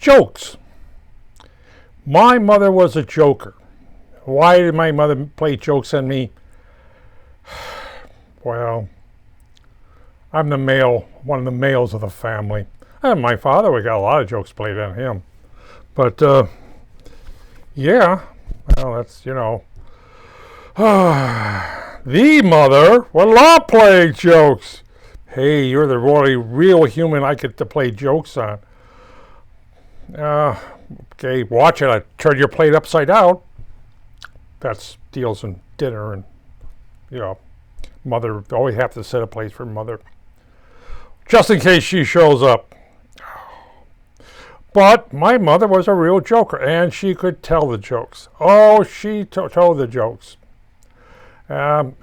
Jokes. My mother was a joker. Why did my mother play jokes on me? Well, I'm the male, one of the males of the family. And my father, we got a lot of jokes played on him. But, yeah, well, that's, the mother would love playing jokes. Hey, you're the really real human I get to play jokes on. Okay, watch it. I turn your plate upside down. That's deals in dinner and, mother, always have to set a place for mother. Just in case she shows up. But my mother was a real joker, and she could tell the jokes. Oh, she told the jokes.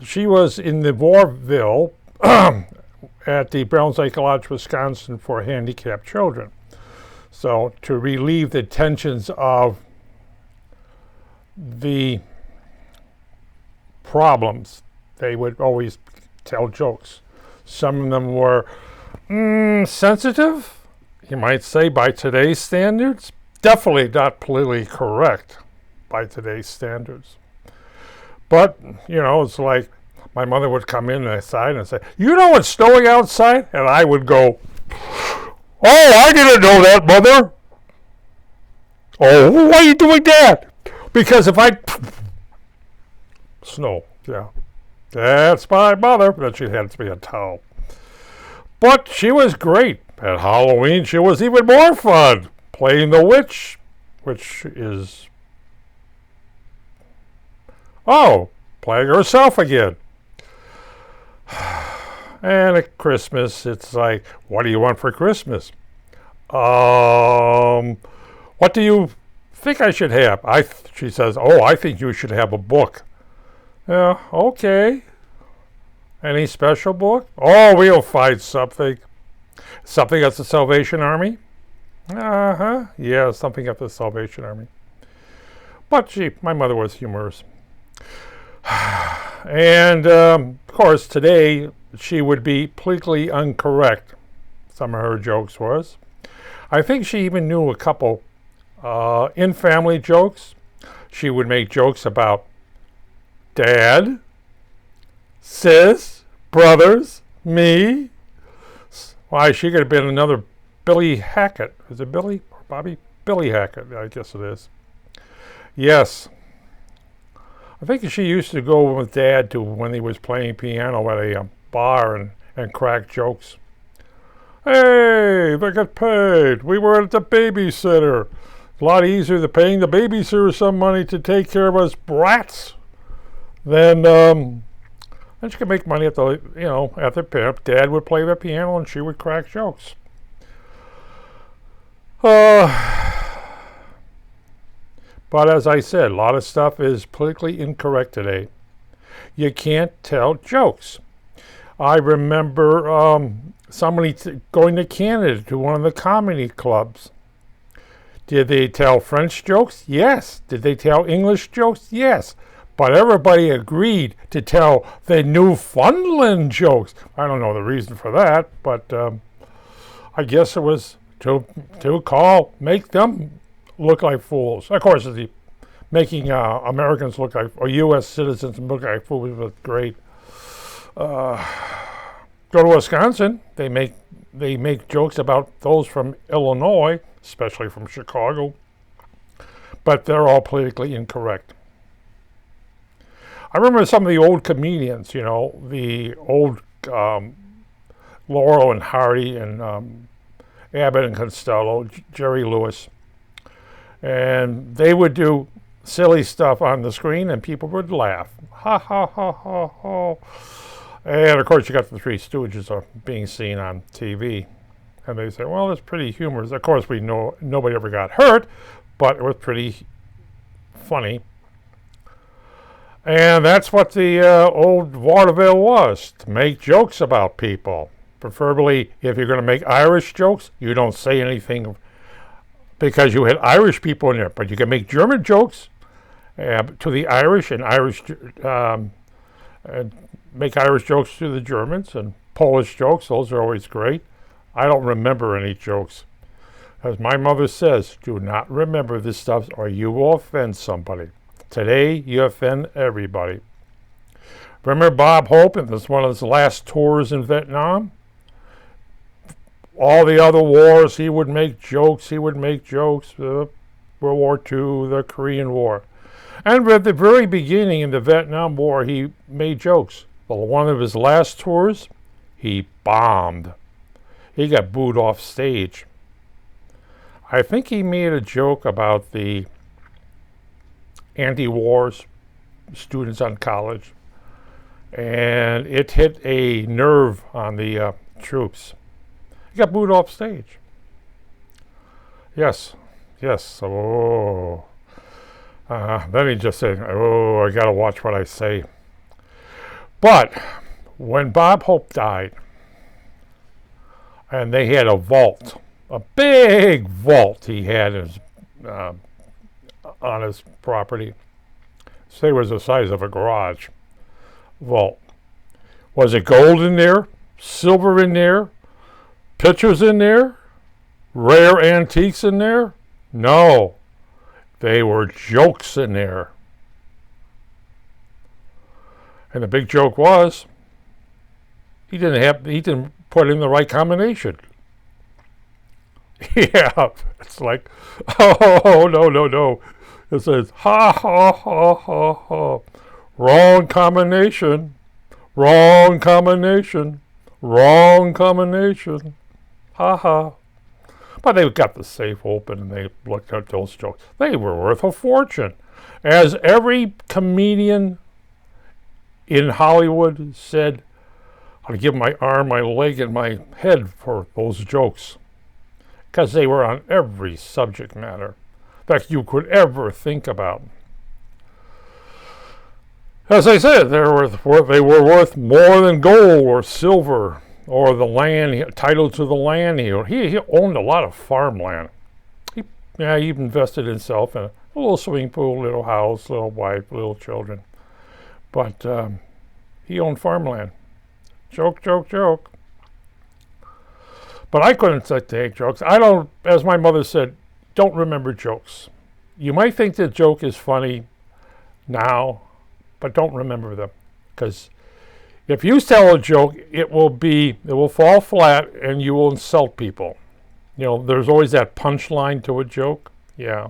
She was in the Warville at the Browns Lake Lodge, Wisconsin for handicapped children. So to relieve the tensions of the problems, they would always tell jokes. Some of them were sensitive, you might say, by today's standards. Definitely not politically correct by today's standards. But, it's like my mother would come in outside and say, "You know it's snowing outside?" And I would go, "Oh, I didn't know that, Mother." "Oh, why are you doing that?" "Because if I..." Snow, yeah. That's my mother. Then she had to be a towel. But she was great. At Halloween, she was even more fun, playing the witch, which is... playing herself again. And at Christmas, it's like, what do you want for Christmas? What do you think I should have? She says, I think you should have a book. Yeah, okay. Any special book? We'll find something. Something at the Salvation Army? Yeah, something at the Salvation Army. But my mother was humorous. And, of course, today she would be politically incorrect. Some of her jokes was. I think she even knew a couple in-family jokes. She would make jokes about Dad, Sis, brothers, me. Why, she could have been another Billy Hackett. Is it Billy or Bobby? Billy Hackett, I guess it is. Yes. I think she used to go with Dad to when he was playing piano at a bar and crack jokes. "Hey, they got paid. We were at the babysitter. A lot easier than paying the babysitter some money to take care of us brats than she could make money at the, at the pimp. Dad would play the piano and she would crack jokes. But as I said, a lot of stuff is politically incorrect today. You can't tell jokes. I remember somebody going to Canada to one of the comedy clubs. Did they tell French jokes? Yes. Did they tell English jokes? Yes. But everybody agreed to tell the Newfoundland jokes. I don't know the reason for that, but I guess it was to make them look like fools. Of course, making Americans look like, or U.S. citizens look like fools was great. Go to Wisconsin, they make jokes about those from Illinois, especially from Chicago, but they're all politically incorrect. I remember some of the old comedians, the old Laurel and Hardy and Abbott and Costello, Jerry Lewis, and they would do silly stuff on the screen and people would laugh. Ha, ha, ha, ha, ha. And of course you got the Three Stooges are being seen on TV. And they say, well, it's pretty humorous. Of course we know nobody ever got hurt, but it was pretty funny. And that's what the old vaudeville was, to make jokes about people. Preferably, if you're going to make Irish jokes, you don't say anything because you had Irish people in there. But you can make German jokes to the Irish and make Irish jokes to the Germans and Polish jokes. Those are always great. I don't remember any jokes. As my mother says, do not remember this stuff or you will offend somebody. Today, you offend everybody. Remember Bob Hope in one of his last tours in Vietnam? All the other wars, he would make jokes. World War II, the Korean War. And at the very beginning in the Vietnam War, he made jokes. Well, one of his last tours, he bombed. He got booed off stage. I think he made a joke about the anti-wars students on college, and it hit a nerve on the troops. He got booed off stage. Yes. Oh. Then he just said, oh, I got to watch what I say. But when Bob Hope died, and they had a vault, a big vault he had on his property. Say it was the size of a garage vault. Was it gold in there? Silver in there? Pictures in there? Rare antiques in there? No. They were jokes in there. And the big joke was he didn't put in the right combination. Yeah, it's like, oh, no. It says, ha, ha, ha, ha, ha. Wrong combination. Ha, ha. But they got the safe open and they looked at those jokes. They were worth a fortune. As every comedian in Hollywood said, I'd give my arm, my leg, and my head for those jokes. Because they were on every subject matter that you could ever think about. As I said, they were worth more than gold or silver or the land, title to the land. He owned a lot of farmland. He invested himself in a little swimming pool, little house, little wife, little children. But he owned farmland. Joke. But I couldn't take jokes. I don't, as my mother said, don't remember jokes. You might think the joke is funny now, but don't remember them. Because if you tell a joke, it will fall flat and you will insult people. You know, there's always that punchline to a joke. Yeah.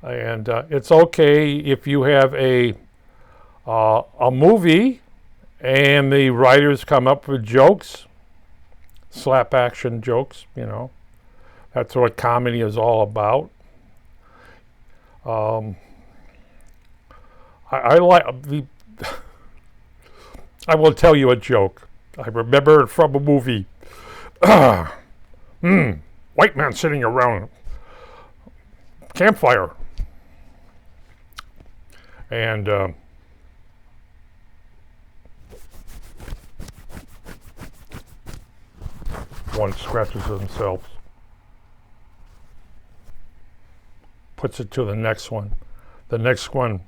And it's okay if you have a movie and the writers come up with jokes, slap action jokes, you know. That's what comedy is all about. I will tell you a joke. I remember it from a movie. White man sitting around a campfire. And one scratches himself, puts it to the next one. The next one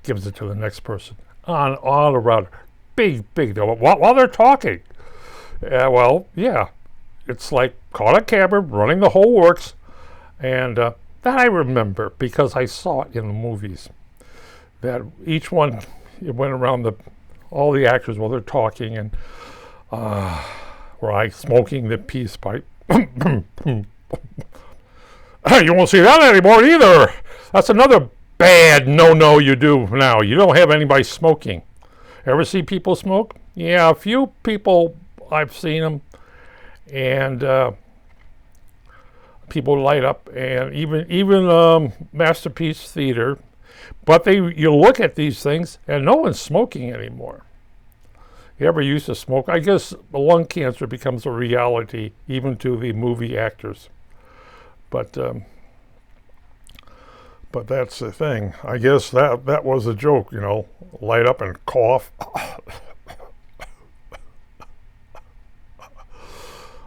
gives it to the next person. On all around. Big. While they're talking. It's like caught a camera, running the whole works. And that I remember because I saw it in the movies. That each one, it went around all the actors while they're talking and smoking the peace pipe. You won't see that anymore either. That's another bad no you do now. You don't have anybody smoking. Ever see people smoke? Yeah, a few people, I've seen them. And people light up, and even Masterpiece Theater. But you look at these things, and no one's smoking anymore. You ever used to smoke? I guess lung cancer becomes a reality, even to the movie actors. But that's the thing. I guess that was a joke, you know, light up and cough.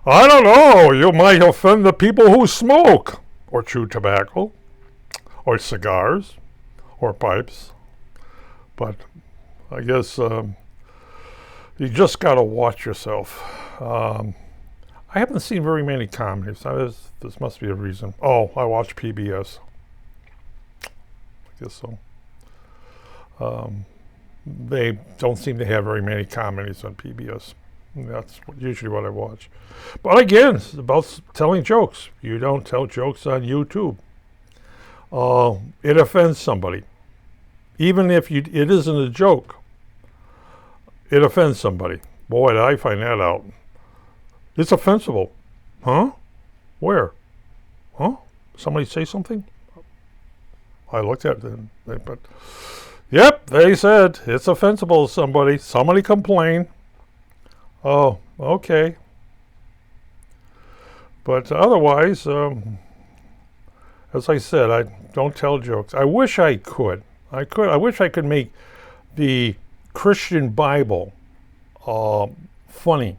I don't know, you might offend the people who smoke, or chew tobacco, or cigars, or pipes. But I guess, You just got to watch yourself. I haven't seen very many comedies. This must be a reason. Oh, I watch PBS. I guess so. They don't seem to have very many comedies on PBS. That's usually what I watch. But again, it's about telling jokes. You don't tell jokes on YouTube. It offends somebody. Even if it isn't a joke, it offends somebody. Boy, did I find that out. It's offensible. Huh? Where? Huh? Somebody say something? I looked at them, but yep, they said it's offensible to somebody. Somebody complained. Oh, okay. But otherwise, as I said, I don't tell jokes. I wish I could. I wish I could make the Christian Bible funny,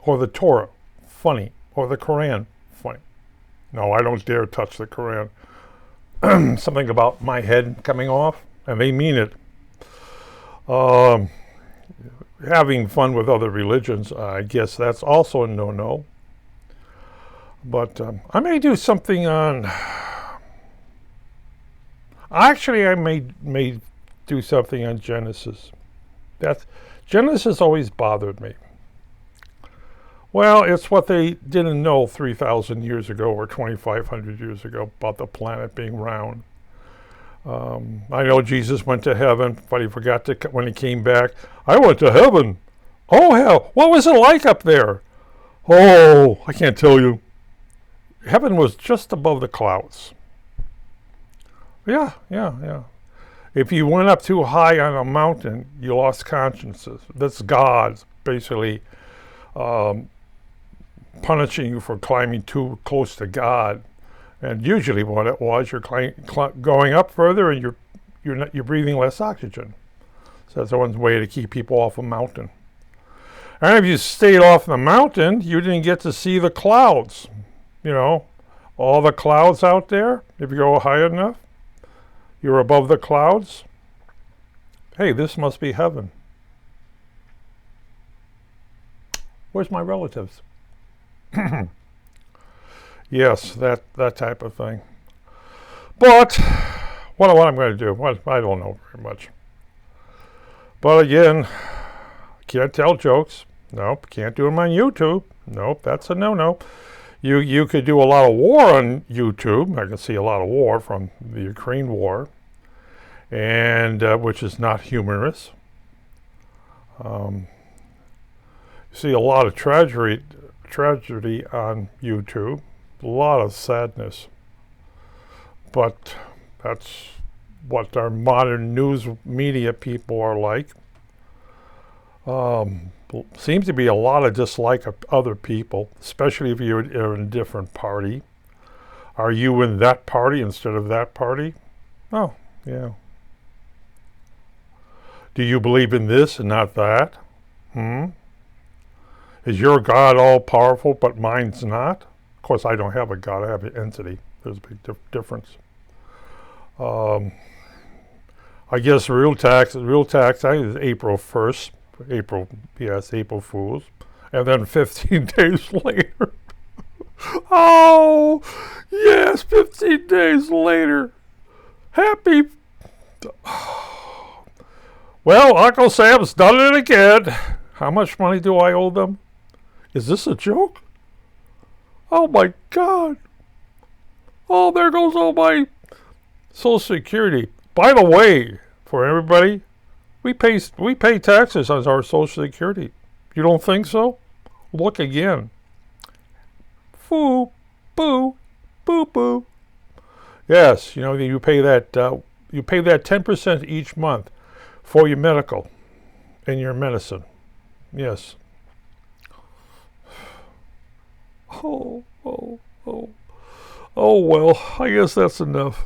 or the Torah funny, or the Quran funny. No, I don't dare touch the Quran. Something about my head coming off, and they mean it. Having fun with other religions, I guess that's also a no-no. But I may do something on. Actually, I may do something on Genesis. Genesis always bothered me. Well, it's what they didn't know 3,000 years ago or 2,500 years ago about the planet being round. I know Jesus went to heaven, but he forgot to, when he came back, I went to heaven. Oh, hell, what was it like up there? Oh, I can't tell you. Heaven was just above the clouds. Yeah. If you went up too high on a mountain, you lost consciousness. That's God basically punishing you for climbing too close to God. And usually what it was, you're going up further and you're breathing less oxygen. So that's one way to keep people off a mountain. And if you stayed off the mountain, you didn't get to see the clouds. You know, all the clouds out there, if you go high enough, you're above the clouds. Hey, this must be heaven. Where's my relatives? Yes, that type of thing. But what I'm going to do, well, I don't know very much. But again, can't tell jokes. Nope, can't do them on YouTube. Nope, that's a no-no. You could do a lot of war on YouTube. I can see a lot of war from the Ukraine war, and which is not humorous. You see a lot of tragedy on YouTube. A lot of sadness, but that's what our modern news media people are like. Seems to be a lot of dislike of other people, especially if you're in a different party. Are you in that party instead of that party? Oh, yeah. Do you believe in this and not that? Is your God all powerful but mine's not? Of course, I don't have a God, I have an entity. There's a big difference. I guess real tax is April 1st. April Fools. And then 15 days later. Oh, yes, 15 days later. Happy. Well, Uncle Sam's done it again. How much money do I owe them? Is this a joke? Oh my God. Oh, there goes all my Social Security. By the way, for everybody, we pay taxes on our Social Security. You don't think so? Look again. Foo, boo, boo, boo. Yes, you pay that 10% each month for your medical and your medicine. Yes. Oh, well, I guess that's enough.